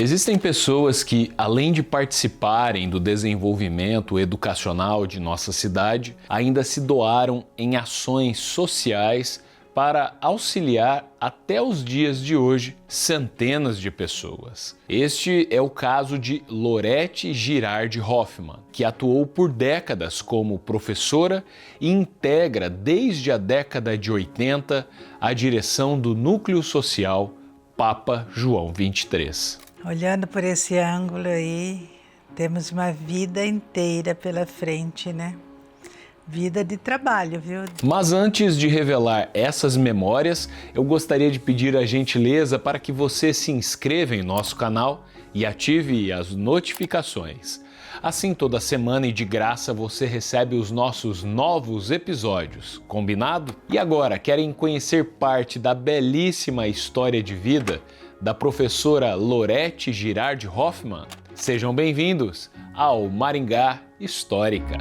Existem pessoas que, além de participarem do desenvolvimento educacional de nossa cidade, ainda se doaram em ações sociais para auxiliar até os dias de hoje centenas de pessoas. Este é o caso de Lorete Girardi Hoffmann, que atuou por décadas como professora e integra desde a década de 80 a direção do Núcleo Social Papa João XXIII. Olhando por esse ângulo aí, temos uma vida inteira pela frente, né? Vida de trabalho, viu? Mas antes de revelar essas memórias, eu gostaria de pedir a gentileza para que você se inscreva em nosso canal e ative as notificações. Assim, toda semana e de graça você recebe os nossos novos episódios, combinado? E agora, querem conhecer parte da belíssima história de vida da professora Lorete Girardi Hoffmann? Sejam bem-vindos ao Maringá Histórica.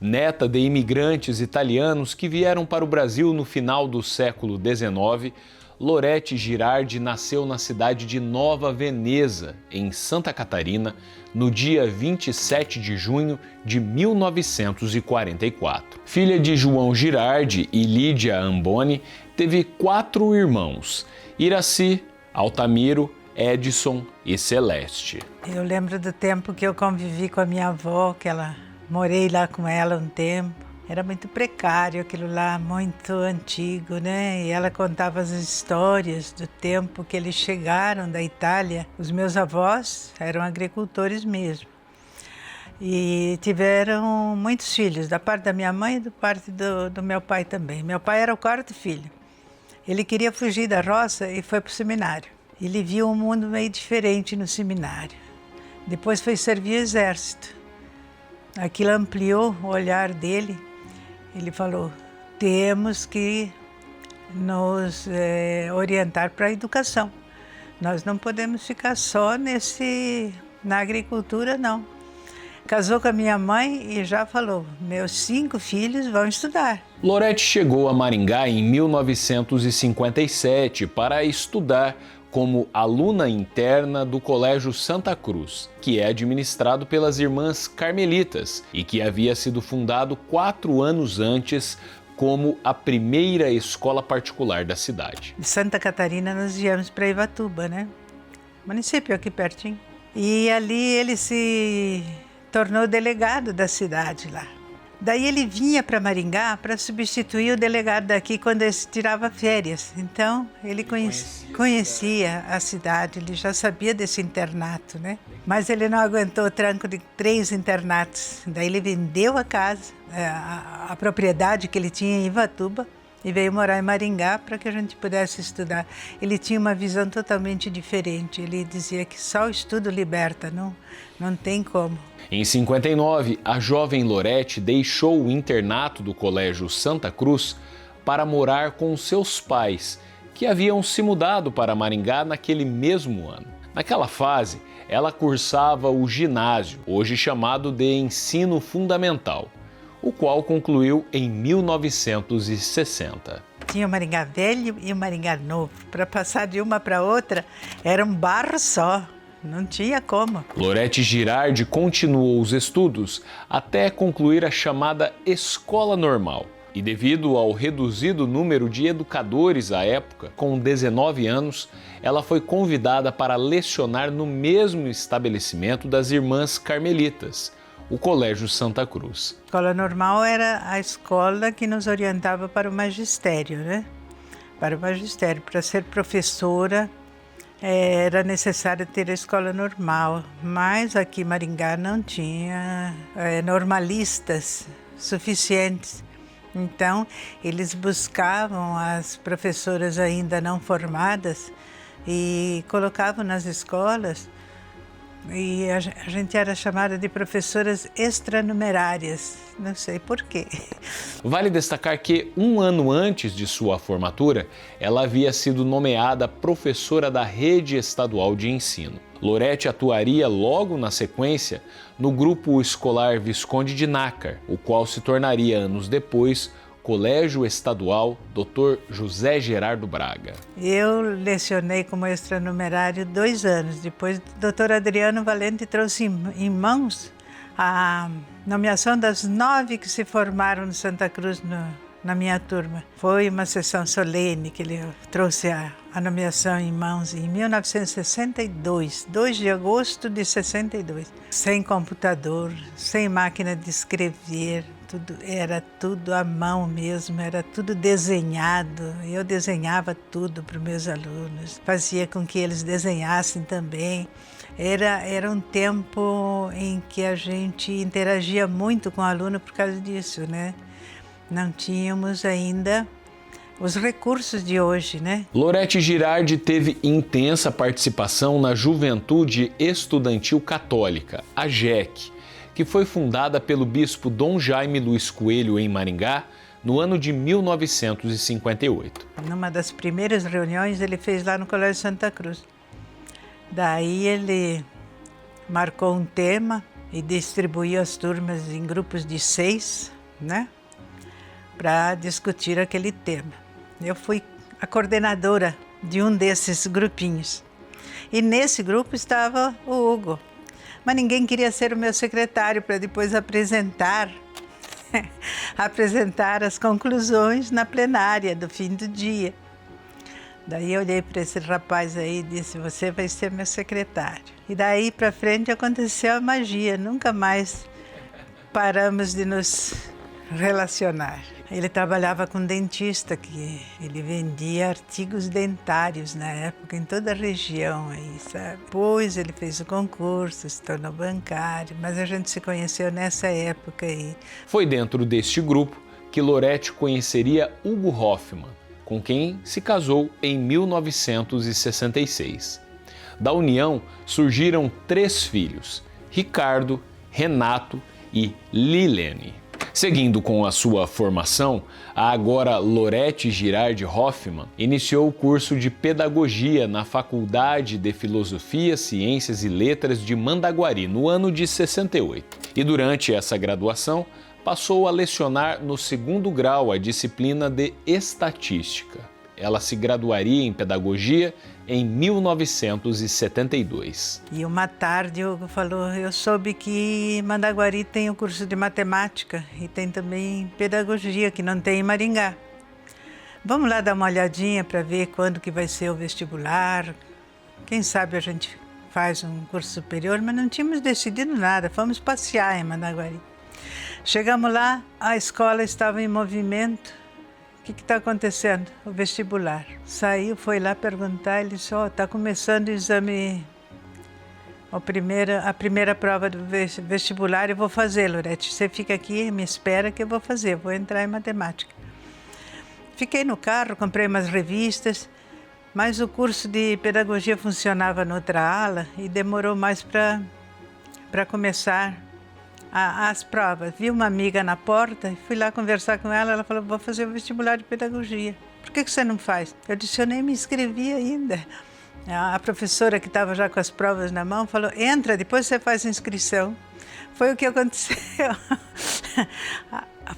Neta de imigrantes italianos que vieram para o Brasil no final do século XIX, Lorete Girardi nasceu na cidade de Nova Veneza, em Santa Catarina, no dia 27 de junho de 1944. Filha de João Girardi e Lídia Amboni, teve 4 irmãos: Iraci, Altamiro, Edson e Celeste. Eu lembro do tempo que eu convivi com a minha avó, morei lá com ela um tempo. Era muito precário aquilo lá, muito antigo, né? E ela contava as histórias do tempo que eles chegaram da Itália. Os meus avós eram agricultores mesmo. E tiveram muitos filhos, da parte da minha mãe e da parte do meu pai também. Meu pai era o 4º filho. Ele queria fugir da roça e foi para o seminário. Ele viu um mundo meio diferente no seminário. Depois foi servir o exército. Aquilo ampliou o olhar dele. Ele falou: temos que nos orientar para a educação. Nós não podemos ficar só na agricultura, não. Casou com a minha mãe e já falou: meus 5 filhos vão estudar. Lorete chegou a Maringá em 1957 para estudar como aluna interna do Colégio Santa Cruz, que é administrado pelas Irmãs Carmelitas e que havia sido fundado 4 anos antes como a primeira escola particular da cidade. De Santa Catarina nós viemos para Ivatuba, né? Município aqui pertinho. E ali ele se tornou delegado da cidade lá. Daí ele vinha para Maringá para substituir o delegado daqui quando ele tirava férias. Então ele conhecia a cidade, ele já sabia desse internato, né? Mas ele não aguentou o tranco de 3 internatos. Daí ele vendeu a casa, a propriedade que ele tinha em Ivatuba, e veio morar em Maringá para que a gente pudesse estudar. Ele tinha uma visão totalmente diferente. Ele dizia que só o estudo liberta, não tem como. Em 59, a jovem Lorete deixou o internato do Colégio Santa Cruz para morar com seus pais, que haviam se mudado para Maringá naquele mesmo ano. Naquela fase, ela cursava o ginásio, hoje chamado de ensino fundamental, o qual concluiu em 1960. Tinha o Maringá Velho e o Maringá Novo. Para passar de uma para outra, era um barro só. Não tinha como. Lorete Girardi continuou os estudos até concluir a chamada Escola Normal. E devido ao reduzido número de educadores à época, com 19 anos, ela foi convidada para lecionar no mesmo estabelecimento das Irmãs Carmelitas, o Colégio Santa Cruz. A Escola Normal era a escola que nos orientava para o magistério, né? Para o magistério, para ser professora, era necessário ter a escola normal, mas aqui em Maringá não tinha normalistas suficientes. Então, eles buscavam as professoras ainda não formadas e colocavam nas escolas E a gente era chamada de professoras extranumerárias, não sei por quê. Vale destacar que, um ano antes de sua formatura, ela havia sido nomeada professora da rede estadual de ensino. Loretti atuaria logo na sequência no grupo escolar Visconde de Nácar, o qual se tornaria anos depois Colégio Estadual Dr. José Gerardo Braga. Eu lecionei como extranumerário 2 anos. Depois, o doutor Adriano Valente trouxe em mãos a nomeação das 9 que se formaram no Santa Cruz na minha turma. Foi uma sessão solene que ele trouxe a nomeação em mãos em 1962, 2 de agosto de 62. Sem computador, sem máquina de escrever, era tudo à mão mesmo, era tudo desenhado. Eu desenhava tudo para os meus alunos, fazia com que eles desenhassem também. Era um tempo em que a gente interagia muito com o aluno por causa disso, né? Não tínhamos ainda os recursos de hoje, né? Loretti Girardi teve intensa participação na Juventude Estudantil Católica, a JEC, que foi fundada pelo bispo Dom Jaime Luiz Coelho em Maringá no ano de 1958. Numa das primeiras reuniões ele fez lá no Colégio Santa Cruz. Daí ele marcou um tema e distribuiu as turmas em grupos de 6, né? Para discutir aquele tema. Eu fui a coordenadora de um desses grupinhos. E nesse grupo estava o Hugo. Mas ninguém queria ser o meu secretário para depois apresentar as conclusões na plenária do fim do dia. Daí eu olhei para esse rapaz aí e disse, você vai ser meu secretário. E daí para frente aconteceu a magia, nunca mais paramos de nos relacionar. Ele trabalhava com dentista, que ele vendia artigos dentários na época, em toda a região aí, sabe? Depois ele fez o concurso, se tornou bancário, mas a gente se conheceu nessa época aí. Foi dentro deste grupo que Loretti conheceria Hugo Hoffmann, com quem se casou em 1966. Da união surgiram 3 filhos, Ricardo, Renato e Lilene. Seguindo com a sua formação, a agora Loretti Girardi Hoffmann iniciou o curso de Pedagogia na Faculdade de Filosofia, Ciências e Letras de Mandaguari, no ano de 68. E durante essa graduação, passou a lecionar no 2º grau a disciplina de Estatística. Ela se graduaria em Pedagogia em 1972. E uma tarde o Hugo falou, eu soube que Mandaguari tem o curso de Matemática e tem também Pedagogia, que não tem em Maringá. Vamos lá dar uma olhadinha para ver quando que vai ser o vestibular. Quem sabe a gente faz um curso superior, mas não tínhamos decidido nada, fomos passear em Mandaguari. Chegamos lá, a escola estava em movimento. O que está acontecendo? O vestibular. Saiu, foi lá perguntar, ele disse, está começando o exame, a primeira prova do vestibular, eu vou fazer, Loretti. Você fica aqui, me espera que eu vou fazer, vou entrar em matemática. Fiquei no carro, comprei umas revistas, mas o curso de pedagogia funcionava noutra ala e demorou mais para começar as provas. Vi uma amiga na porta, fui lá conversar com ela, ela falou, vou fazer o vestibular de pedagogia. Por que você não faz? Eu disse, eu nem me inscrevi ainda. A professora que estava já com as provas na mão falou, entra, depois você faz a inscrição. Foi o que aconteceu.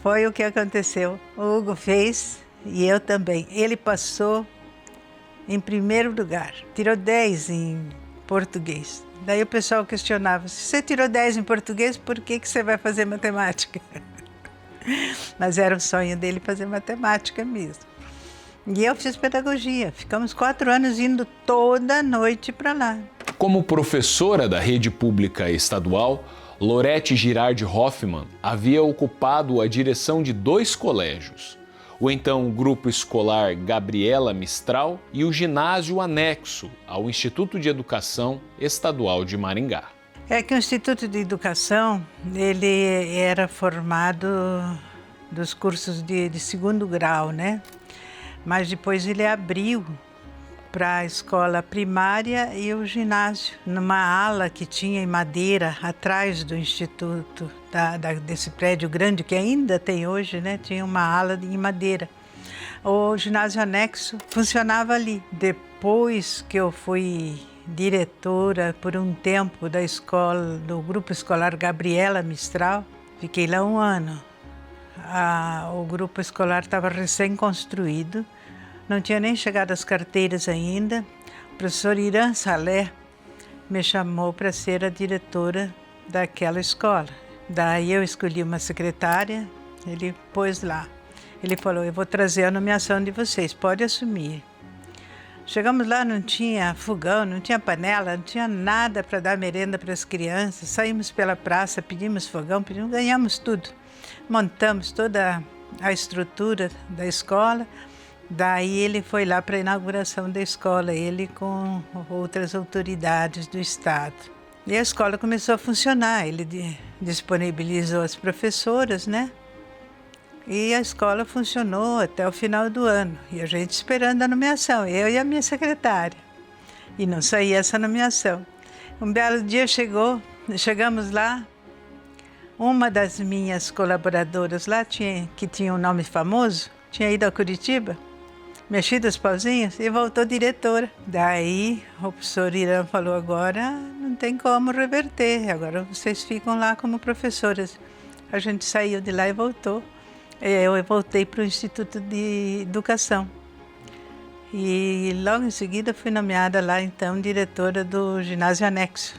Foi o que aconteceu. O Hugo fez e eu também. Ele passou em primeiro lugar, tirou 10 em português. Daí o pessoal questionava, se você tirou 10 em português, por que você vai fazer matemática? Mas era o sonho dele fazer matemática mesmo. E eu fiz pedagogia, ficamos 4 anos indo toda noite para lá. Como professora da rede pública estadual, Loretti Girardi Hoffmann havia ocupado a direção de 2 colégios. O então Grupo Escolar Gabriela Mistral e o ginásio anexo ao Instituto de Educação Estadual de Maringá. É que o Instituto de Educação, ele era formado dos cursos de 2º grau, né? Mas depois ele abriu para a escola primária e o ginásio, numa ala que tinha em madeira, atrás do instituto, desse prédio grande que ainda tem hoje, né? Tinha uma ala em madeira. O ginásio anexo funcionava ali. Depois que eu fui diretora por um tempo da escola, do grupo escolar Gabriela Mistral, fiquei lá 1 ano. O grupo escolar estava recém-construído, não tinha nem chegado as carteiras ainda. O professor Irã Salé me chamou para ser a diretora daquela escola. Daí eu escolhi uma secretária, ele pôs lá. Ele falou, eu vou trazer a nomeação de vocês, pode assumir. Chegamos lá, não tinha fogão, não tinha panela, não tinha nada para dar merenda para as crianças. Saímos pela praça, pedimos fogão, ganhamos tudo. Montamos toda a estrutura da escola. Daí ele foi lá para a inauguração da escola, ele com outras autoridades do estado. E a escola começou a funcionar, ele disponibilizou as professoras, né? E a escola funcionou até o final do ano. E a gente esperando a nomeação, eu e a minha secretária. E não saía essa nomeação. Um belo dia chegamos lá, uma das minhas colaboradoras lá, que tinha um nome famoso, tinha ido a Curitiba, mexido os pauzinhos e voltou diretora. Daí o professor Irã falou, agora não tem como reverter, agora vocês ficam lá como professoras. A gente saiu de lá e voltou. Eu voltei para o Instituto de Educação. E logo em seguida fui nomeada lá, então, diretora do ginásio anexo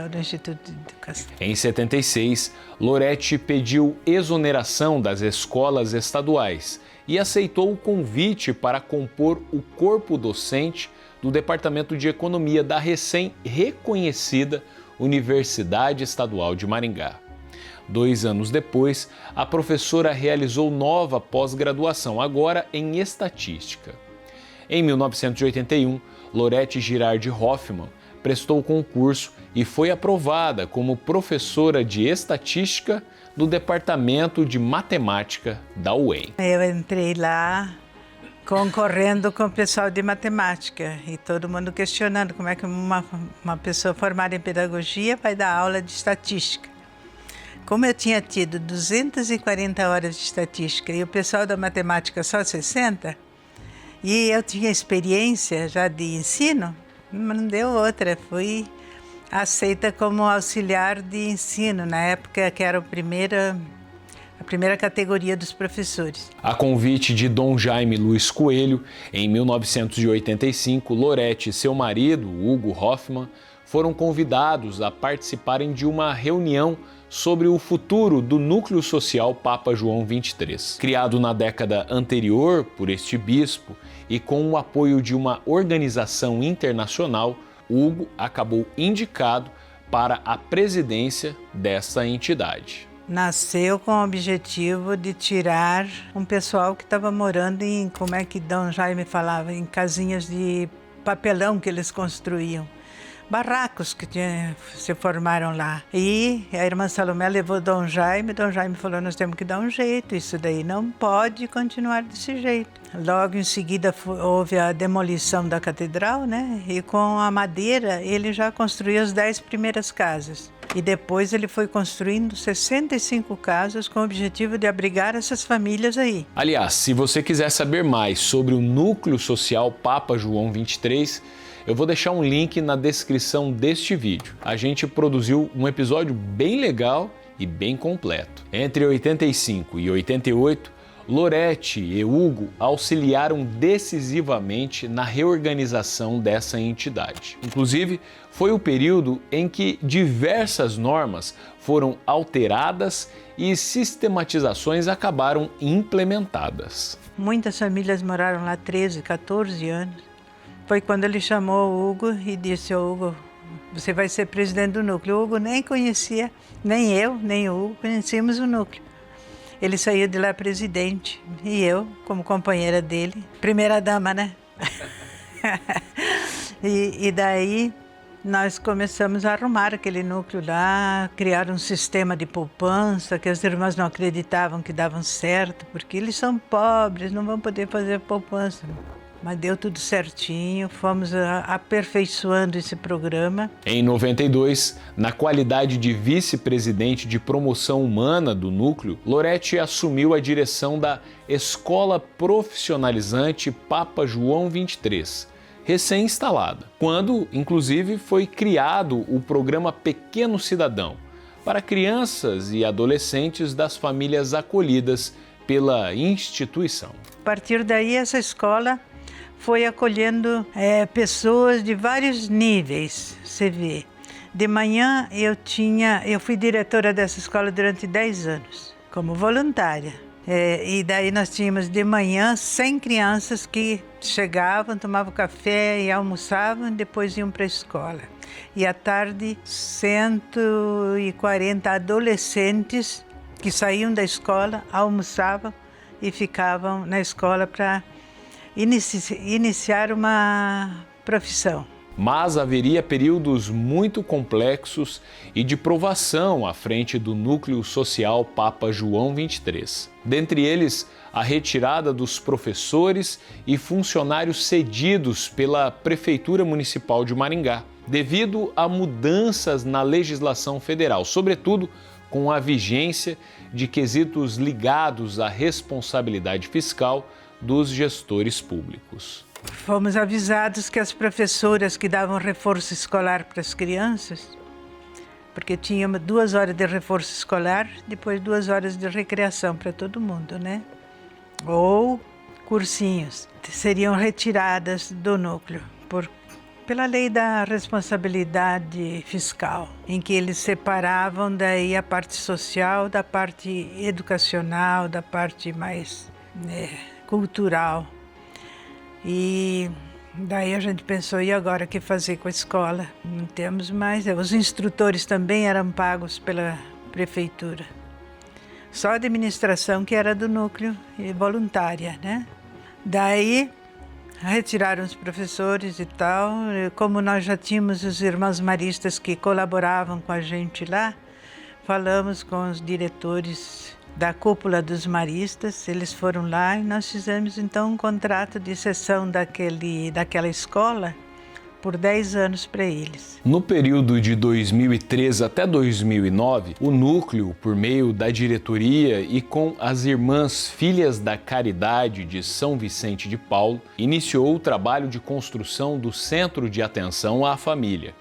do Instituto de Educação. Em 76, Loretti pediu exoneração das escolas estaduais e aceitou o convite para compor o corpo docente do Departamento de Economia da recém-reconhecida Universidade Estadual de Maringá. 2 anos depois, a professora realizou nova pós-graduação, agora em Estatística. Em 1981, Loretti Girardi Hoffmann prestou o concurso e foi aprovada como professora de Estatística do Departamento de Matemática da UEM. Eu entrei lá concorrendo com o pessoal de matemática e todo mundo questionando como é que uma pessoa formada em pedagogia vai dar aula de estatística. Como eu tinha tido 240 horas de estatística e o pessoal da matemática só 60, e eu tinha experiência já de ensino, não deu outra, fui aceita como auxiliar de ensino, na época que era a primeira categoria dos professores. A convite de Dom Jaime Luiz Coelho, em 1985, Loretti e seu marido, Hugo Hoffmann, foram convidados a participarem de uma reunião sobre o futuro do Núcleo Social Papa João XXIII. Criado na década anterior por este bispo e com o apoio de uma organização internacional, Hugo acabou indicado para a presidência dessa entidade. Nasceu com o objetivo de tirar um pessoal que estava morando em, como é que Dom Jaime falava, em casinhas de papelão que eles construíam. Barracos que se formaram lá. E a irmã Salomé levou Dom Jaime falou, nós temos que dar um jeito, isso daí não pode continuar desse jeito. Logo em seguida houve a demolição da catedral, né? E com a madeira ele já construiu as 10 primeiras casas. E depois ele foi construindo 65 casas com o objetivo de abrigar essas famílias aí. Aliás, se você quiser saber mais sobre o Núcleo Social Papa João XXIII, eu vou deixar um link na descrição deste vídeo. A gente produziu um episódio bem legal e bem completo. Entre 85 e 88, Loretti e Hugo auxiliaram decisivamente na reorganização dessa entidade. Inclusive, foi o período em que diversas normas foram alteradas e sistematizações acabaram implementadas. Muitas famílias moraram lá 13, 14 anos. Foi quando ele chamou o Hugo e disse, Hugo, você vai ser presidente do núcleo. O Hugo nem conhecia, nem eu, nem o Hugo conhecíamos o núcleo. Ele saiu de lá presidente e eu, como companheira dele, primeira dama, né? e daí nós começamos a arrumar aquele núcleo lá, criar um sistema de poupança que as irmãs não acreditavam que davam certo, porque eles são pobres, não vão poder fazer poupança. Mas deu tudo certinho, fomos aperfeiçoando esse programa. Em 92, na qualidade de vice-presidente de promoção humana do núcleo, Loretti assumiu a direção da Escola Profissionalizante Papa João XXIII, recém-instalada, quando, inclusive, foi criado o programa Pequeno Cidadão, para crianças e adolescentes das famílias acolhidas pela instituição. A partir daí, essa escola foi acolhendo pessoas de vários níveis, você vê. De manhã eu fui diretora dessa escola durante 10 anos, como voluntária. E daí nós tínhamos de manhã 100 crianças que chegavam, tomavam café e almoçavam, depois iam para a escola. E à tarde, 140 adolescentes que saíam da escola, almoçavam e ficavam na escola para iniciar uma profissão. Mas haveria períodos muito complexos e de provação à frente do núcleo social Papa João XXIII. Dentre eles, a retirada dos professores e funcionários cedidos pela Prefeitura Municipal de Maringá, devido a mudanças na legislação federal, sobretudo com a vigência de quesitos ligados à responsabilidade fiscal dos gestores públicos. Fomos avisados que as professoras que davam reforço escolar para as crianças, porque tínhamos 2 horas de reforço escolar, depois 2 horas de recreação para todo mundo, né? Ou cursinhos, seriam retiradas do núcleo pela lei da responsabilidade fiscal, em que eles separavam daí a parte social da parte educacional, da parte mais cultural. E daí a gente pensou, e agora o que fazer com a escola? Não temos mais. Os instrutores também eram pagos pela prefeitura. Só a administração que era do núcleo e voluntária, né? Daí retiraram os professores e tal. Como nós já tínhamos os irmãos maristas que colaboravam com a gente lá, falamos com os diretores da cúpula dos maristas, eles foram lá e nós fizemos então um contrato de cessão daquela escola por 10 anos para eles. No período de 2003 até 2009, o núcleo, por meio da diretoria e com as Irmãs Filhas da Caridade de São Vicente de Paulo, iniciou o trabalho de construção do Centro de Atenção à Família,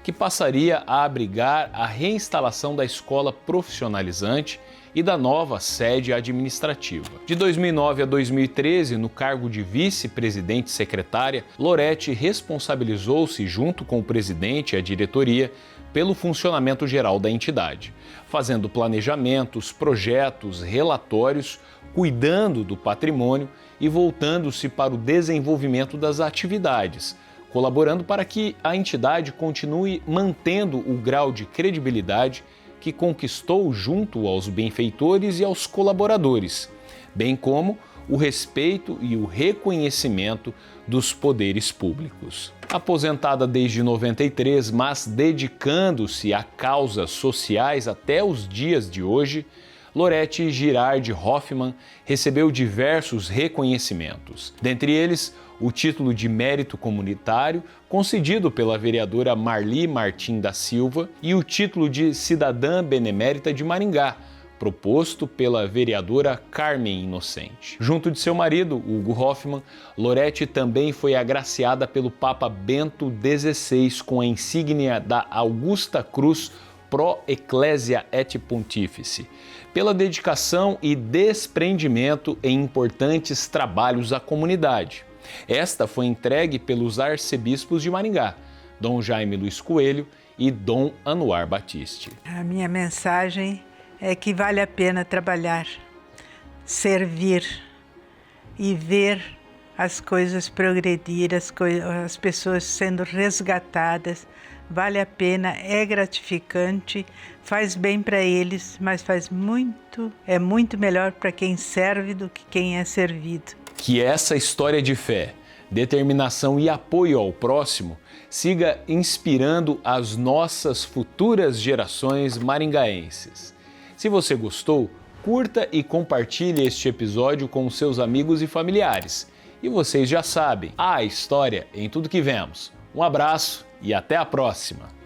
que passaria a abrigar a reinstalação da escola profissionalizante e da nova sede administrativa. De 2009 a 2013, no cargo de vice-presidente secretária, Loretti responsabilizou-se, junto com o presidente e a diretoria, pelo funcionamento geral da entidade, fazendo planejamentos, projetos, relatórios, cuidando do patrimônio e voltando-se para o desenvolvimento das atividades, colaborando para que a entidade continue mantendo o grau de credibilidade que conquistou junto aos benfeitores e aos colaboradores, bem como o respeito e o reconhecimento dos poderes públicos. Aposentada desde 93, mas dedicando-se a causas sociais até os dias de hoje, Loretti Girardi Hoffmann recebeu diversos reconhecimentos, dentre eles o título de mérito comunitário concedido pela vereadora Marli Martim da Silva e o título de cidadã benemérita de Maringá, proposto pela vereadora Carmen Inocente. Junto de seu marido, Hugo Hoffmann, Loretti também foi agraciada pelo Papa Bento XVI com a insígnia da Augusta Cruz Pro Ecclesia et Pontifice, pela dedicação e desprendimento em importantes trabalhos à comunidade. Esta foi entregue pelos arcebispos de Maringá, Dom Jaime Luiz Coelho e Dom Anuar Batiste. A minha mensagem é que vale a pena trabalhar, servir e ver as coisas progredir, as pessoas sendo resgatadas. Vale a pena, é gratificante, faz bem para eles, mas é muito melhor para quem serve do que quem é servido. Que essa história de fé, determinação e apoio ao próximo siga inspirando as nossas futuras gerações maringaenses. Se você gostou, curta e compartilhe este episódio com seus amigos e familiares. E vocês já sabem, há história em tudo que vemos. Um abraço e até a próxima!